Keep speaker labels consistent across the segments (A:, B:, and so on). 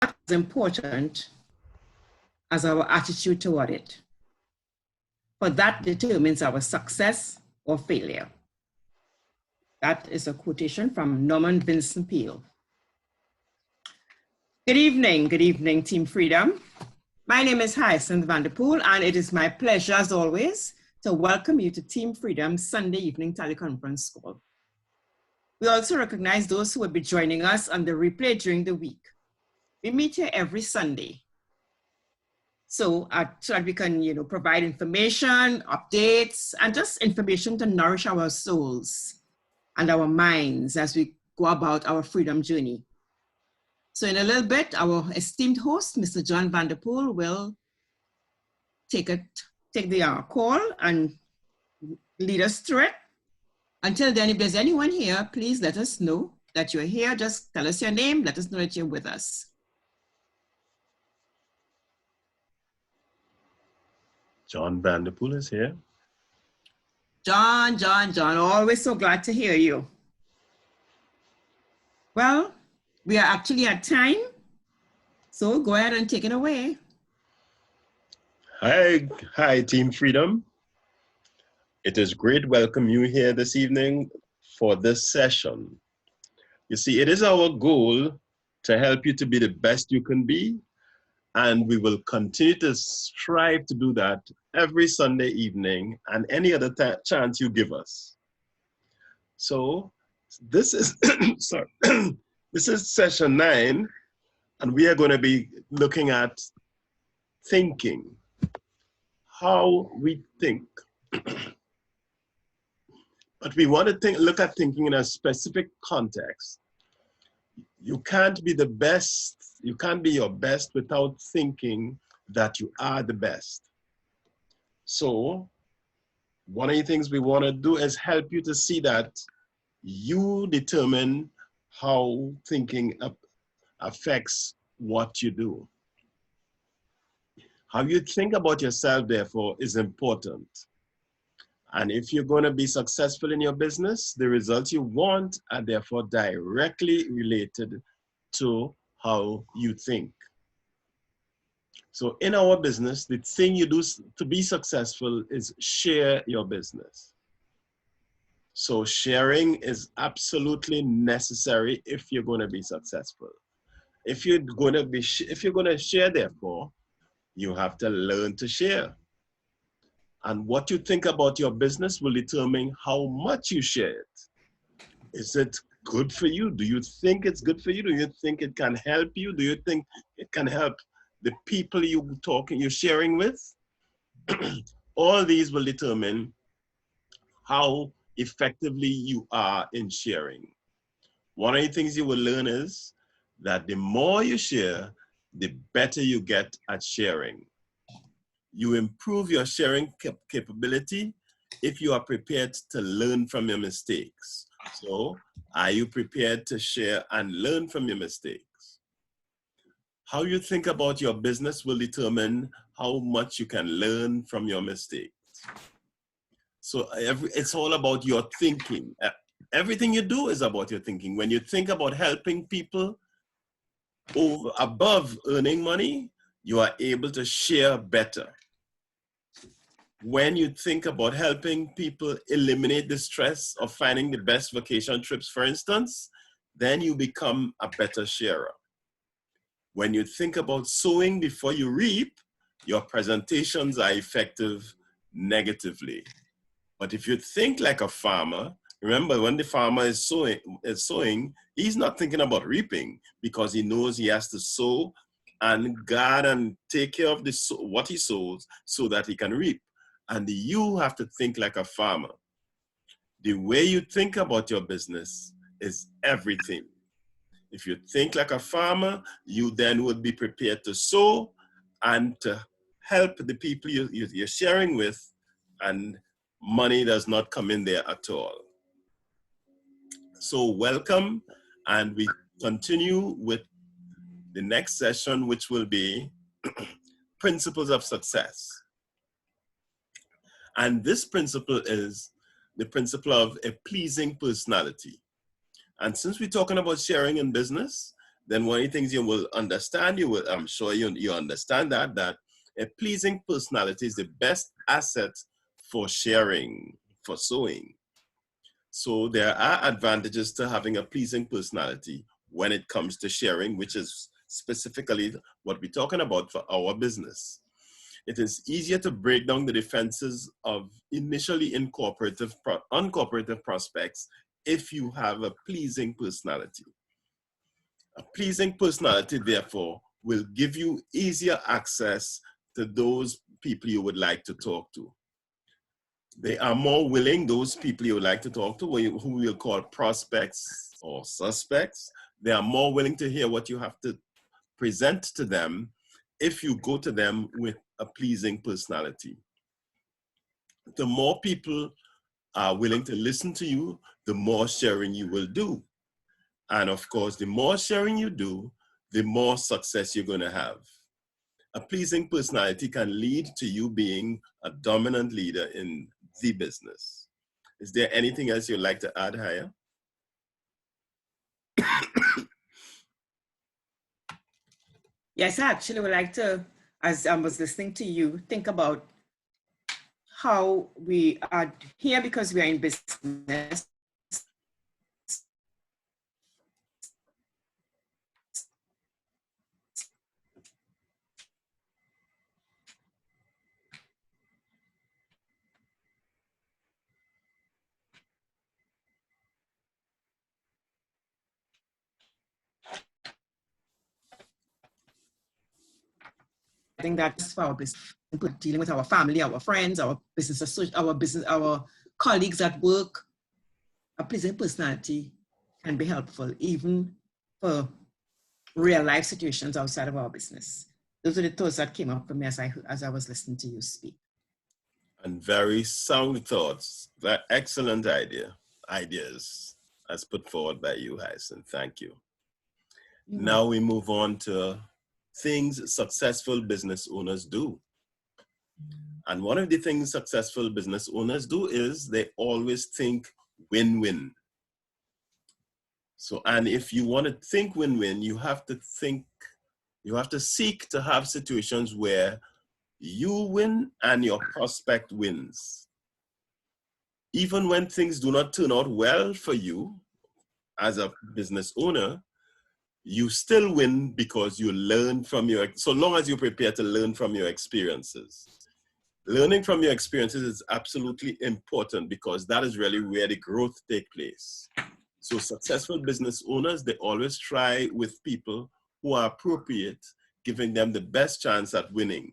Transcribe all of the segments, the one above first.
A: as important as our attitude toward it. For that determines our success or failure. That is a quotation from Norman Vincent Peale. Good evening, Team Freedom. My name is Hyacinth Vanderpool, and it is my pleasure, as always, to welcome you to Team Freedom's Sunday evening teleconference call. We also recognize those who will be joining us on the replay during the week. We meet here every Sunday, so that we can, provide information, updates, and just information to nourish our souls and our minds as we go about our freedom journey. So in a little bit, our esteemed host, Mr. John Vanderpool, will take the call and lead us through it. Until then, if there's anyone here, please let us know that you're here. Just tell us your name, let us know that you're with us.
B: John Vanderpool is here.
A: John, always so glad to hear you. Well, we are actually at time, so go ahead and take it away.
B: Hi, Team Freedom. It is great to welcome you here this evening for this session. You see, it is our goal to help you to be the best you can be, and we will continue to strive to do that every Sunday evening and any other chance you give us. So this is, this is session 9, and we are going to be looking at thinking, how we think. But we want to look at thinking in a specific context. You can't be the best, you can't be your best without thinking that you are the best. So one of the things we want to do is help you to see that you determine how thinking affects what you do. How you think about yourself, therefore, is important. And if you're going to be successful in your business, the results you want are therefore directly related to how you think. So in our business, the thing you do to be successful is share your business. So sharing is absolutely necessary if you're going to be successful. If you're going to share, therefore, you have to learn to share. And what you think about your business will determine how much you share it. Is it good for you? Do you think it's good for you? Do you think it can help you? Do you think it can help the people you're sharing with? All these will determine how effectively you are in sharing. One of the things you will learn is that the more you share, the better you get at sharing. You improve your sharing capability if you are prepared to learn from your mistakes. So, are you prepared to share and learn from your mistakes? How you think about your business will determine how much you can learn from your mistakes. So it's all about your thinking. Everything you do is about your thinking. When you think about helping people above earning money, you are able to share better. When you think about helping people eliminate the stress of finding the best vacation trips, for instance, then you become a better sharer. When you think about sowing before you reap, your presentations are effective negatively. But if you think like a farmer, remember when the farmer is sowing, he's not thinking about reaping because he knows he has to sow and guard and take care of what he sows so that he can reap. And you have to think like a farmer. The way you think about your business is everything. If you think like a farmer, you then would be prepared to sow and to help the people you're sharing with, and money does not come in there at all. So welcome, and we continue with the next session, which will be principles of success. And this principle is the principle of a pleasing personality. And since we're talking about sharing in business, then one of the things you will understand, I'm sure you understand that a pleasing personality is the best asset for sharing, for sewing. So there are advantages to having a pleasing personality when it comes to sharing, which is specifically what we're talking about for our business. It is easier to break down the defenses of initially uncooperative prospects if you have a pleasing personality. A pleasing personality, therefore, will give you easier access to those people you would like to talk to. They are more willing, those people you would like to talk to, who we'll call prospects or suspects, they are more willing to hear what you have to present to them if you go to them with a pleasing personality. The more people are willing to listen to you, the more sharing you will do. And of course, the more sharing you do, the more success you're going to have. A pleasing personality can lead to you being a dominant leader in the business. Is there anything else you'd like to add, Haya?
A: Yes, I actually would like to, as I was listening to you, think about how we are here because we are in business. I think that's for our business, dealing with our family, our friends, our our colleagues at work. A pleasing personality can be helpful even for real life situations outside of our business. Those are the thoughts that came up for me as I was listening to you speak.
B: And very sound thoughts. Very excellent ideas as put forward by you, Hyacinth. Thank you. Now we move on to things successful business owners do. And one of the things successful business owners do is they always think win-win. So, and if you want to think win-win, you have to seek to have situations where you win and your prospect wins. Even when things do not turn out well for you as a business owner, you still win because you learn from so long as you're prepared to learn from your experiences. Learning from your experiences is absolutely important because that is really where the growth takes place. So successful business owners, they always try with people who are appropriate, giving them the best chance at winning.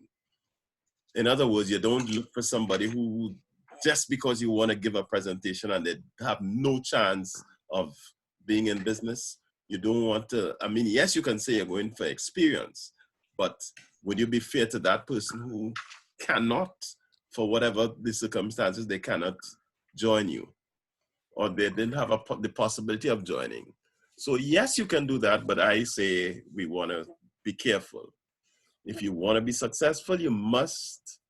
B: In other words, you don't look for somebody who, just because you want to give a presentation and they have no chance of being in business, you don't want to, I mean, yes, you can say you're going for experience, but would you be fair to that person who cannot, for whatever the circumstances, they cannot join you, or they didn't have the possibility of joining? So yes, you can do that, but I say we want to be careful. If you want to be successful, you must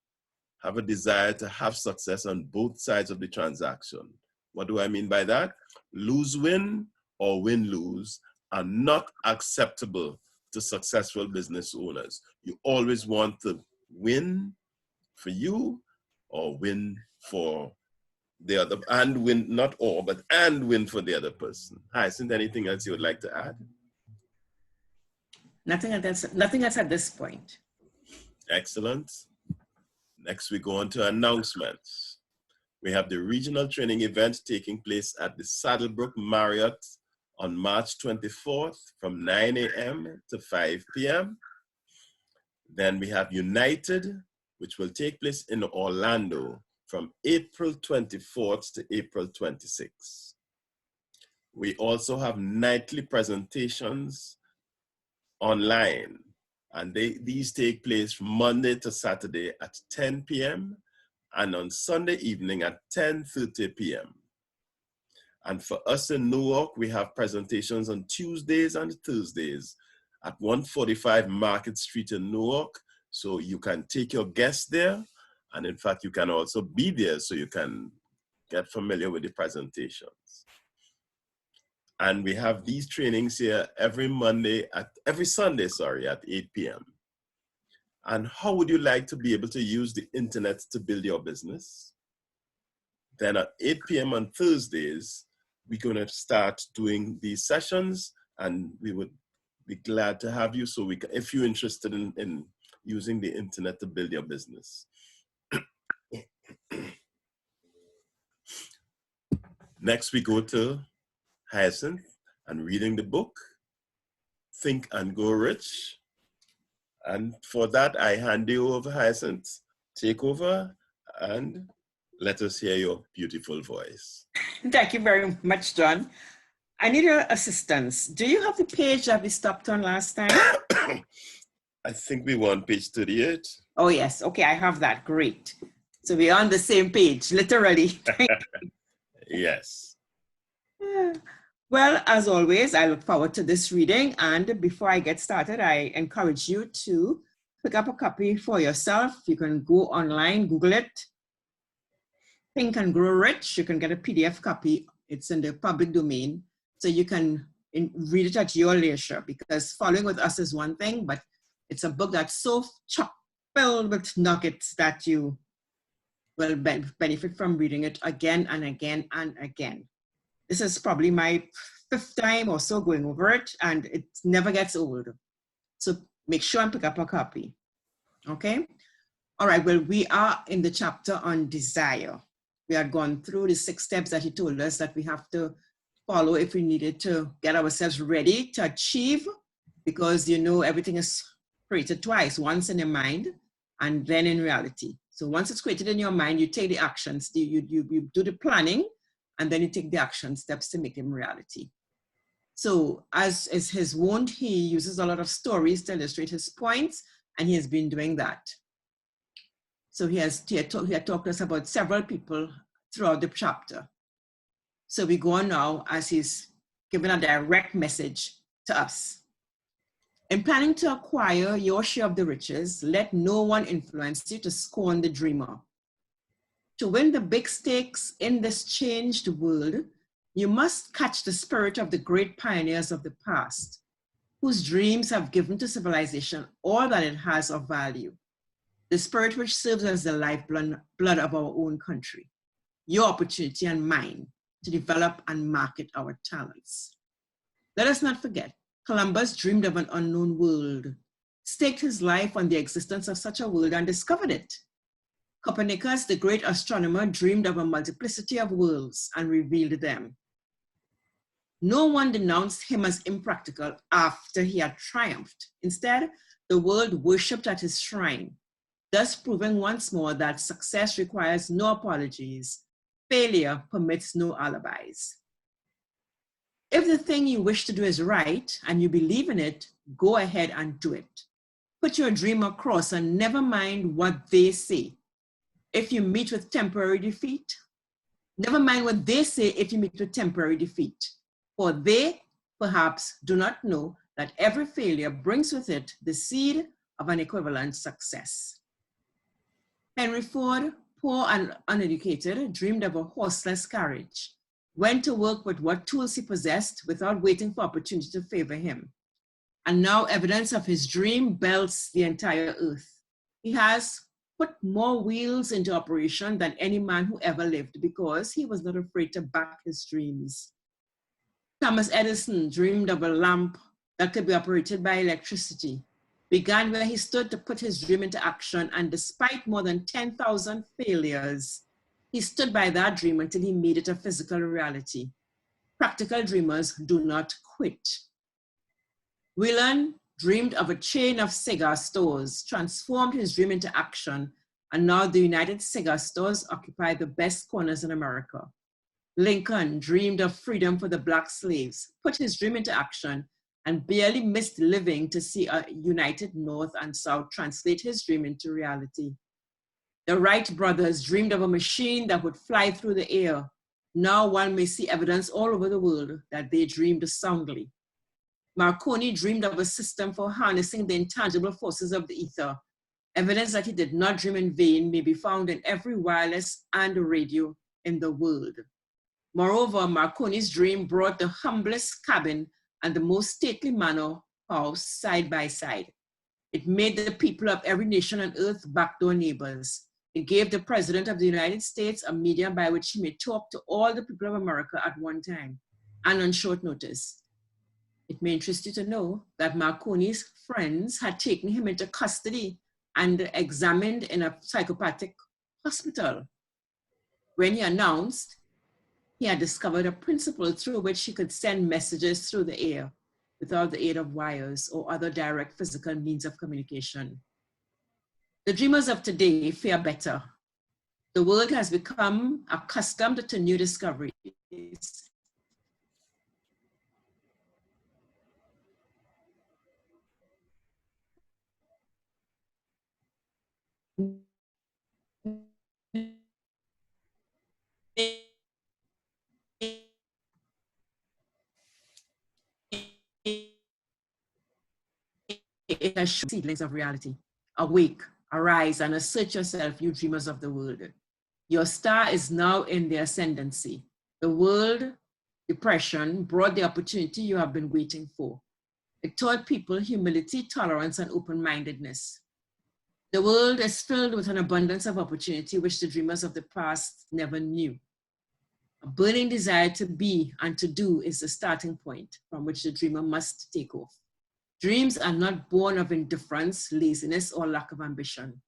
B: have a desire to have success on both sides of the transaction. What do I mean by that? Lose-win or win-lose are not acceptable to successful business owners. You always want to win for you or win for the other, and win, not all, but and win for the other person. Hyacinth, anything else you would like to add?
A: Nothing else at this point.
B: Excellent. Next, we go on to announcements. We have the regional training event taking place at the Saddlebrook Marriott on March 24th from 9 a.m. to 5 p.m. Then we have United, which will take place in Orlando from April 24th to April 26th. We also have nightly presentations online, and these take place from Monday to Saturday at 10 p.m. and on Sunday evening at 10:30 p.m. And for us in Newark, we have presentations on Tuesdays and Thursdays at 145 Market Street in Newark. So you can take your guests there, and in fact, you can also be there so you can get familiar with the presentations. And we have these trainings here every Sunday, at 8 p.m. And how would you like to be able to use the internet to build your business? Then at 8 p.m. on Thursdays, we're going to start doing these sessions, and we would be glad to have you. So if you're interested in using the internet to build your business. Next, we go to Hyacinth and reading the book, Think and Go Rich. And for that, I hand you over, Hyacinth. Take over and let us hear your beautiful voice.
A: Thank you very much, John. I need your assistance. Do you have the page that we stopped on last time?
B: I think we were on page 38.
A: Oh, yes. Okay, I have that. Great. So we're on the same page, literally.
B: Yes.
A: Well, as always, I look forward to this reading. And before I get started, I encourage you to pick up a copy for yourself. You can go online, Google it. Think and Grow Rich. You can get a PDF copy. It's in the public domain. So you can read it at your leisure, because following with us is one thing, but it's a book that's so filled with nuggets that you will benefit from reading it again and again and again. This is probably my 5th time or so going over it, and it never gets old. So make sure and pick up a copy. Okay? All right, well, we are in the chapter on desire. We had gone through the 6 steps that he told us that we have to follow if we needed to get ourselves ready to achieve, because you know everything is created twice, once in your mind and then in reality. So once it's created in your mind, you take the actions, you do the planning, and then you take the action steps to make them reality. So as is his wont, he uses a lot of stories to illustrate his points, and he has been doing that. So he had talked to us about several people throughout the chapter. So we go on now as he's given a direct message to us. In planning to acquire your share of the riches, let no one influence you to scorn the dreamer. To win the big stakes in this changed world, you must catch the spirit of the great pioneers of the past, whose dreams have given to civilization all that it has of value. The spirit which serves as the lifeblood of our own country, your opportunity and mine to develop and market our talents. Let us not forget, Columbus dreamed of an unknown world, staked his life on the existence of such a world and discovered it. Copernicus, the great astronomer, dreamed of a multiplicity of worlds and revealed them. No one denounced him as impractical after he had triumphed. Instead, the world worshipped at his shrine, thus proving once more that success requires no apologies. Failure permits no alibis. If the thing you wish to do is right and you believe in it, go ahead and do it. Put your dream across and never mind what they say. If you meet with temporary defeat, never mind what they say if you meet with temporary defeat. For they perhaps do not know that every failure brings with it the seed of an equivalent success. Henry Ford, poor and uneducated, dreamed of a horseless carriage, went to work with what tools he possessed without waiting for opportunity to favor him. And now evidence of his dream belts the entire earth. He has put more wheels into operation than any man who ever lived because he was not afraid to back his dreams. Thomas Edison dreamed of a lamp that could be operated by electricity, began where he stood to put his dream into action, and despite more than 10,000 failures, he stood by that dream until he made it a physical reality. Practical dreamers do not quit. Whelan dreamed of a chain of cigar stores, transformed his dream into action, and now the United Cigar Stores occupy the best corners in America. Lincoln dreamed of freedom for the Black slaves, put his dream into action, and barely missed living to see a united North and South translate his dream into reality. The Wright brothers dreamed of a machine that would fly through the air. Now one may see evidence all over the world that they dreamed soundly. Marconi dreamed of a system for harnessing the intangible forces of the ether. Evidence that he did not dream in vain may be found in every wireless and radio in the world. Moreover, Marconi's dream brought the humblest cabin and the most stately manor house side by side. It made the people of every nation on earth backdoor neighbors. It gave the President of the United States a medium by which he may talk to all the people of America at one time and on short notice. It may interest you to know that Marconi's friends had taken him into custody and examined in a psychopathic hospital. When he announced, he had discovered a principle through which he could send messages through the air without the aid of wires or other direct physical means of communication. The dreamers of today fear better. The world has become accustomed to new discoveries. It has seedlings of reality. Awake, arise, and assert yourself, you dreamers of the world. Your star is now in the ascendancy. The world depression brought the opportunity you have been waiting for. It taught people humility, tolerance, and open-mindedness. The world is filled with an abundance of opportunity which the dreamers of the past never knew. A burning desire to be and to do is the starting point from which the dreamer must take off. Dreams are not born of indifference, laziness, or lack of ambition.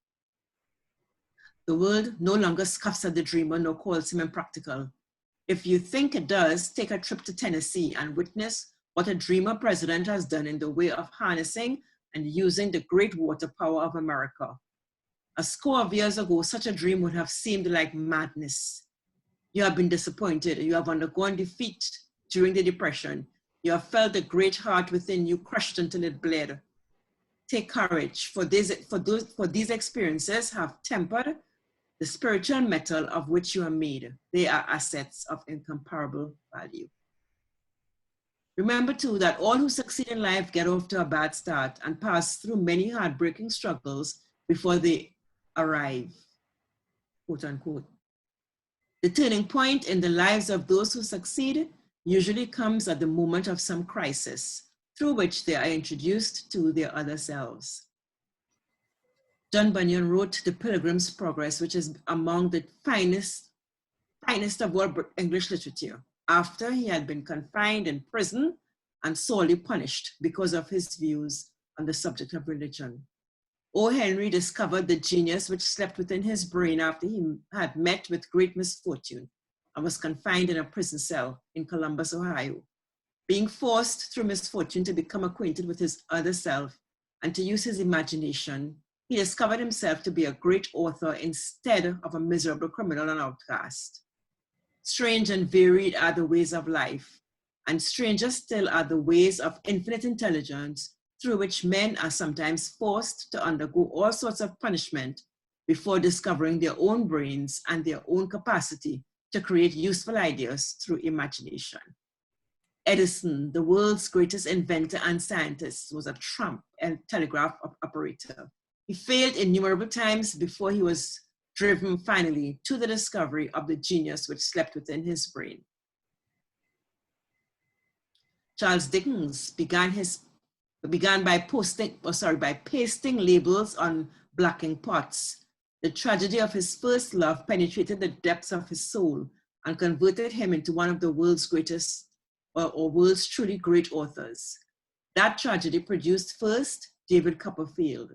A: The world no longer scoffs at the dreamer nor calls him impractical. If you think it does, take a trip to Tennessee and witness what a dreamer president has done in the way of harnessing and using the great water power of America. A score of years ago, such a dream would have seemed like madness. You have been disappointed. You have undergone defeat during the Depression. You have felt the great heart within you crushed until it bled. Take courage, for these experiences have tempered the spiritual metal of which you are made. They are assets of incomparable value. Remember too that all who succeed in life get off to a bad start and pass through many heartbreaking struggles before they arrive, quote unquote. The turning point in the lives of those who succeed usually comes at the moment of some crisis through which they are introduced to their other selves. John Bunyan wrote The Pilgrim's Progress, which is among the finest of all English literature, after he had been confined in prison and sorely punished because of his views on the subject of religion. O. Henry discovered the genius which slept within his brain after he had met with great misfortune and was confined in a prison cell in Columbus, Ohio. Being forced through misfortune to become acquainted with his other self and to use his imagination, he discovered himself to be a great author instead of a miserable criminal and outcast. Strange and varied are the ways of life, and stranger still are the ways of infinite intelligence through which men are sometimes forced to undergo all sorts of punishment before discovering their own brains and their own capacity to create useful ideas through imagination. Edison, the world's greatest inventor and scientist, was a tramp and telegraph operator. He failed innumerable times before he was driven finally to the discovery of the genius which slept within his brain. Charles Dickens began by pasting labels on blacking pots. The tragedy of his first love penetrated the depths of his soul and converted him into one of the world's greatest or world's truly great authors. That tragedy produced first David Copperfield,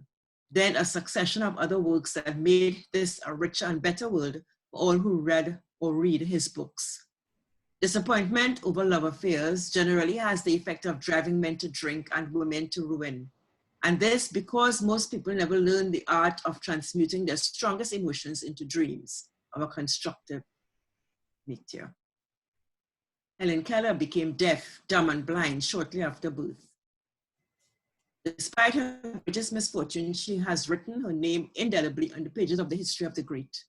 A: then a succession of other works that made this a richer and better world for all who read or read his books. Disappointment over love affairs generally has the effect of driving men to drink and women to ruin. And this because most people never learn the art of transmuting their strongest emotions into dreams of a constructive nature. Helen Keller became deaf, dumb, and blind shortly after birth. Despite her greatest misfortune, she has written her name indelibly on the pages of the history of the great.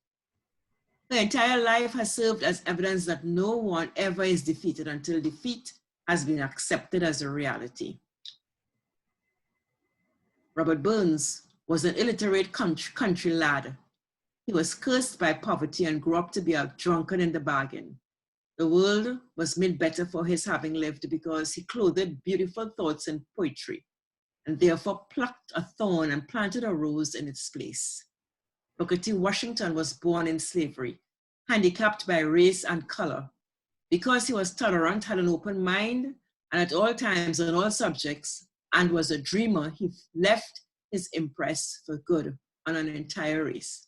A: Her entire life has served as evidence that no one ever is defeated until defeat has been accepted as a reality. Robert Burns was an illiterate country lad. He was cursed by poverty and grew up to be a drunkard in the bargain. The world was made better for his having lived because he clothed beautiful thoughts in poetry, and therefore plucked a thorn and planted a rose in its place. Booker T. Washington was born in slavery, handicapped by race and color. Because he was tolerant, had an open mind, and at all times on all subjects, and was a dreamer, he left his impress for good on an entire race.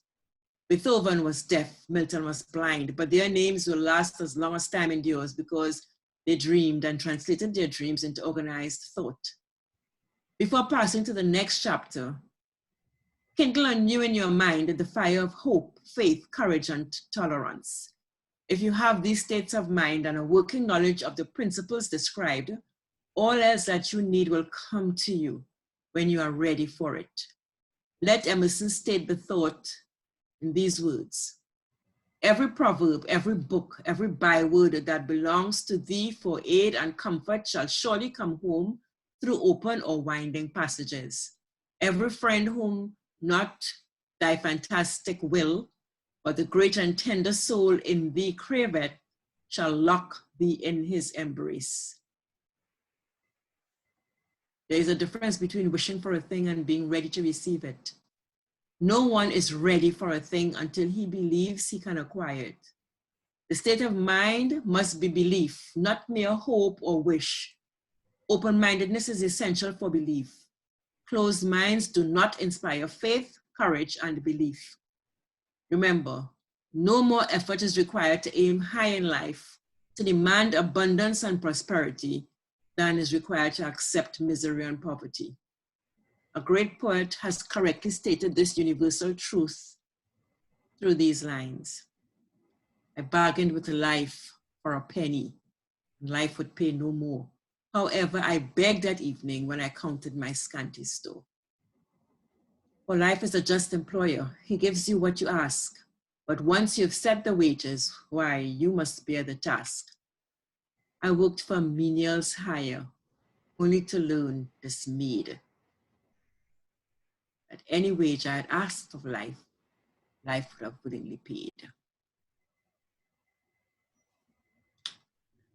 A: Beethoven was deaf, Milton was blind, but their names will last as long as time endures because they dreamed and translated their dreams into organized thought. Before passing to the next chapter, kindle anew in your mind the fire of hope, faith, courage, and tolerance. If you have these states of mind and a working knowledge of the principles described, all else that you need will come to you when you are ready for it. Let Emerson state the thought in these words: every proverb, every book, every byword that belongs to thee for aid and comfort shall surely come home through open or winding passages. Every friend whom not thy fantastic will, but the great and tender soul in thee craveth, shall lock thee in his embrace. There is a difference between wishing for a thing and being ready to receive it. No one is ready for a thing until he believes he can acquire it. The state of mind must be belief, not mere hope or wish. Open-mindedness is essential for belief. Closed minds do not inspire faith, courage, and belief. Remember, no more effort is required to aim high in life, to demand abundance and prosperity, than is required to accept misery and poverty. A great poet has correctly stated this universal truth through these lines. I bargained with life for a penny, and life would pay no more. However, I begged that evening when I counted my scanty store. For life is a just employer. He gives you what you ask. But once you've set the wages, why, you must bear the task. I worked for menials hire, only to learn dismayed. At any wage I had asked of life, life would have willingly paid.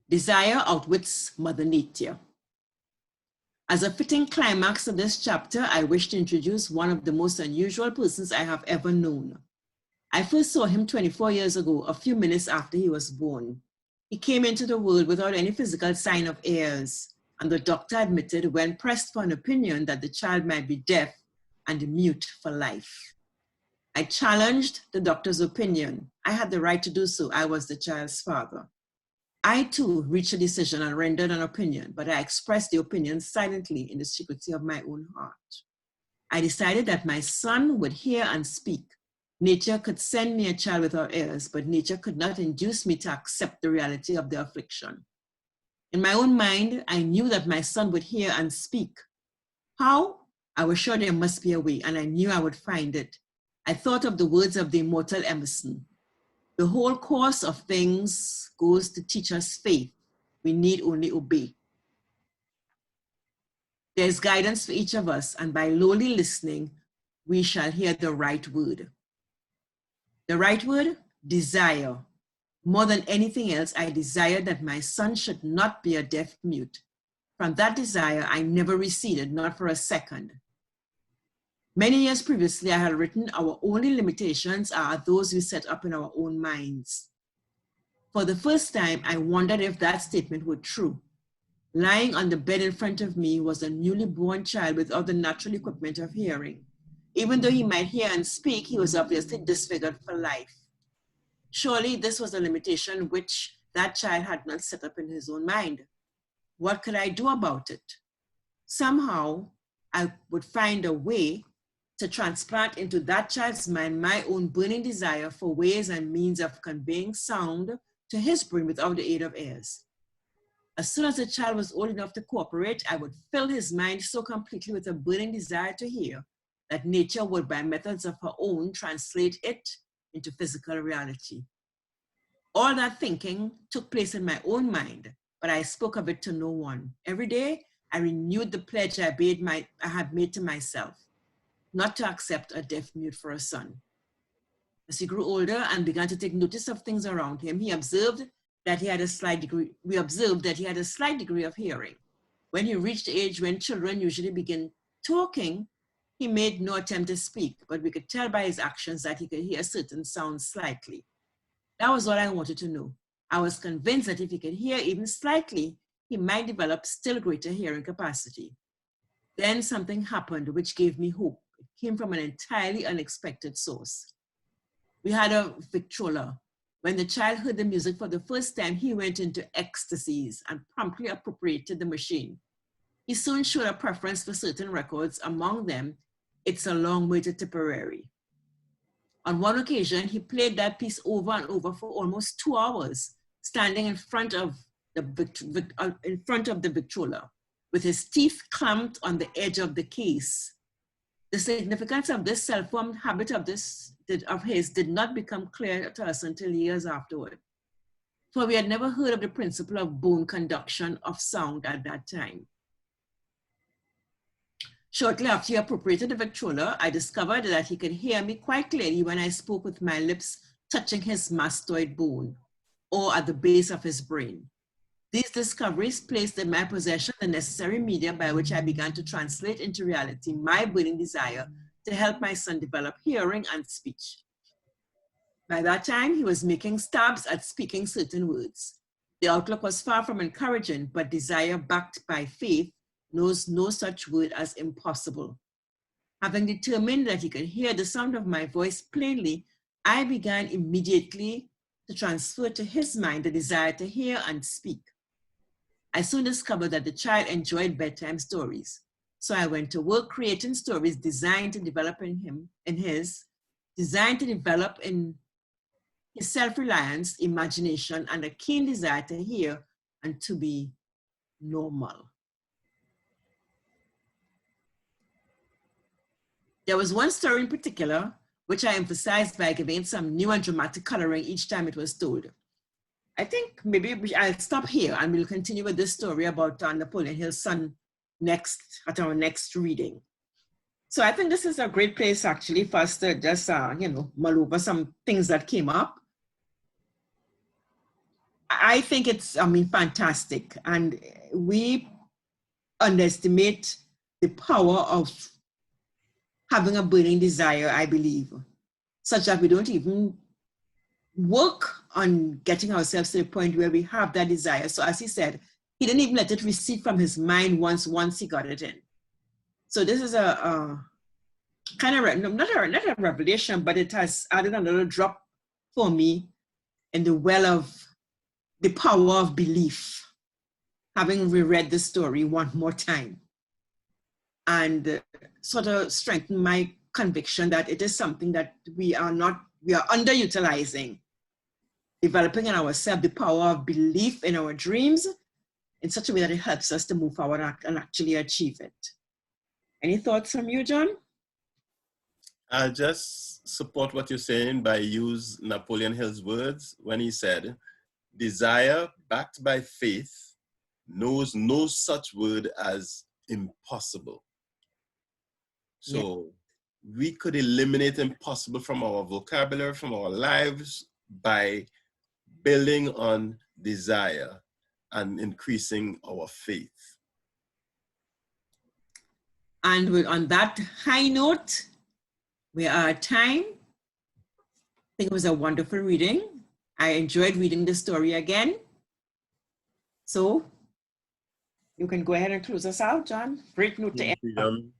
A: Desire outwits Mother Nature. As a fitting climax of this chapter, I wish to introduce one of the most unusual persons I have ever known. I first saw him 24 years ago, a few minutes after he was born. He came into the world without any physical sign of heirs, and the doctor admitted when pressed for an opinion that the child might be deaf and mute for life. I challenged the doctor's opinion. I had the right to do so. I was the child's father. I too reached a decision and rendered an opinion, but I expressed the opinion silently in the secrecy of my own heart. I decided that my son would hear and speak. Nature could send me a child without heirs, but nature could not induce me to accept the reality of the affliction. In my own mind, I knew that my son would hear and speak. How? I was sure there must be a way, and I knew I would find it. I thought of the words of the immortal Emerson. The whole course of things goes to teach us faith. We need only obey. There's guidance for each of us, and by lowly listening, we shall hear the right word. The right word? Desire. More than anything else, I desired that my son should not be a deaf mute. From that desire, I never receded, not for a second. Many years previously, I had written, our only limitations are those we set up in our own minds. For the first time, I wondered if that statement were true. Lying on the bed in front of me was a newly born child without the natural equipment of hearing. Even though he might hear and speak, he was obviously disfigured for life. Surely this was a limitation which that child had not set up in his own mind. What could I do about it? Somehow, I would find a way to transplant into that child's mind my own burning desire for ways and means of conveying sound to his brain without the aid of ears. As soon as the child was old enough to cooperate, I would fill his mind so completely with a burning desire to hear that nature would, by methods of her own, translate it into physical reality. All that thinking took place in my own mind, but I spoke of it to no one. Every day, I renewed the pledge I had made to myself, not to accept a deaf mute for a son. As he grew older and began to take notice of things around him, he observed that he had a slight degree, we observed that he had a slight degree of hearing. When he reached the age when children usually begin talking, he made no attempt to speak, but we could tell by his actions that he could hear certain sounds slightly. That was all I wanted to know. I was convinced that if he could hear even slightly, he might develop still greater hearing capacity. Then something happened which gave me hope. It came from an entirely unexpected source. We had a Victrola. When the child heard the music for the first time, he went into ecstasies and promptly appropriated the machine. He soon showed a preference for certain records, among them, It's a Long Way to Tipperary. On one occasion, he played that piece over and over for almost 2 hours, standing in front of the Victrola, with his teeth clamped on the edge of the case. The significance of this self-formed habit of his did not become clear to us until years afterward, for we had never heard of the principle of bone conduction of sound at that time. Shortly after he appropriated the Victrola, I discovered that he could hear me quite clearly when I spoke with my lips touching his mastoid bone, or at the base of his brain. These discoveries placed in my possession the necessary media by which I began to translate into reality my burning desire to help my son develop hearing and speech. By that time, he was making stabs at speaking certain words. The outlook was far from encouraging, but desire backed by faith knows no such word as impossible. Having determined that he could hear the sound of my voice plainly, I began immediately to transfer to his mind the desire to hear and speak. I soon discovered that the child enjoyed bedtime stories. So I went to work creating stories designed to develop in his self-reliance, imagination, and a keen desire to hear and to be normal. There was one story in particular, which I emphasized by giving some new and dramatic coloring each time it was told. I think maybe I'll stop here and we'll continue with this story about Napoleon Hill's son at our next reading. So I think this is a great place actually for us to just, mull over some things that came up. I think it's, fantastic. And we underestimate the power of having a burning desire, I believe, such that we don't even work on getting ourselves to the point where we have that desire. So as he said, he didn't even let it recede from his mind once he got it in. So this is a kind of, not a revelation, but it has added a little drop for me in the well of the power of belief, having reread the story one more time, and sort of strengthen my conviction that it is something that we are underutilizing, developing in ourselves the power of belief in our dreams in such a way that it helps us to move forward and actually achieve it. Any thoughts from you, John?
B: I'll just support what you're saying by use Napoleon Hill's words when he said, desire backed by faith knows no such word as impossible. So we could eliminate impossible from our vocabulary, from our lives, by building on desire and increasing our faith.
A: And on that high note, we are at time. I think it was a wonderful reading. I enjoyed reading the story again. So you can go ahead and close us out, John. Great note to end.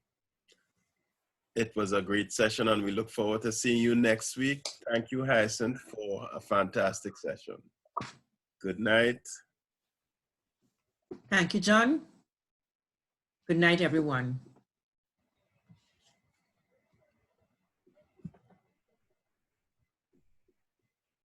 B: It was a great session and we look forward to seeing you next week. Thank you, Hyacinth, for a fantastic session. Good night.
A: Thank you, John. Good night, everyone.